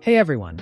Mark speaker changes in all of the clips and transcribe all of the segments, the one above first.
Speaker 1: Hey everyone!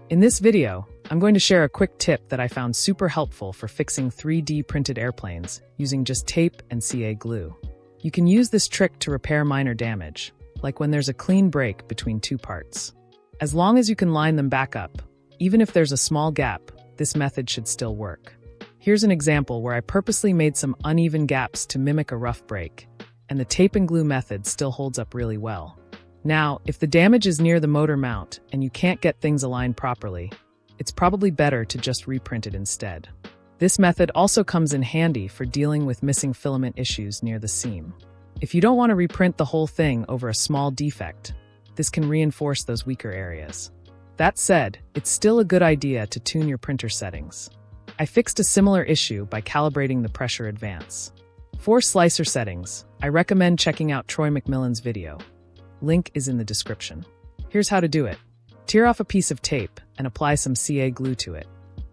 Speaker 1: In this video, I'm going to share a quick tip that I found super helpful for fixing 3D printed airplanes using just tape and CA glue. You can use this trick to repair minor damage, like when there's a clean break between two parts. As long as you can line them back up, even if there's a small gap, this method should still work. Here's an example where I purposely made some uneven gaps to mimic a rough break, and the tape and glue method still holds up really well. Now, if the damage is near the motor mount and you can't get things aligned properly, it's probably better to just reprint it instead. This method also comes in handy for dealing with missing filament issues near the seam. If you don't want to reprint the whole thing over a small defect, this can reinforce those weaker areas. That said, it's still a good idea to tune your printer settings. I fixed a similar issue by calibrating the pressure advance. For slicer settings, I recommend checking out Troy McMillan's video. Link is in the description. Here's how to do it. Tear off a piece of tape and apply some CA glue to it.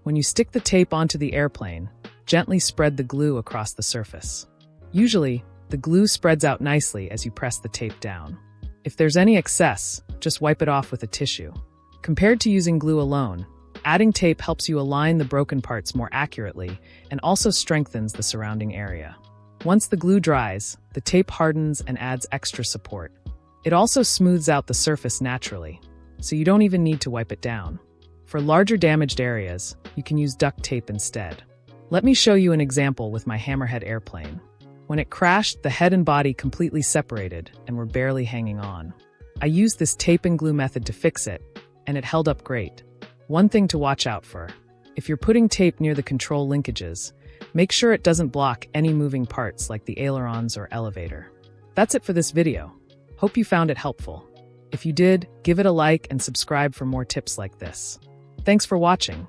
Speaker 1: When you stick the tape onto the airplane, gently spread the glue across the surface. Usually, the glue spreads out nicely as you press the tape down. If there's any excess, just wipe it off with a tissue. Compared to using glue alone, adding tape helps you align the broken parts more accurately and also strengthens the surrounding area. Once the glue dries, the tape hardens and adds extra support. It also smooths out the surface naturally, so you don't even need to wipe it down. For larger damaged areas, you can use duct tape instead. Let me show you an example with my Hammerhead airplane. When it crashed, the head and body completely separated and were barely hanging on. I used this tape and glue method to fix it, and it held up great. One thing to watch out for: if you're putting tape near the control linkages, make sure it doesn't block any moving parts like the ailerons or elevator. That's it for this video. Hope you found it helpful. If you did, give it a like and subscribe for more tips like this. Thanks for watching.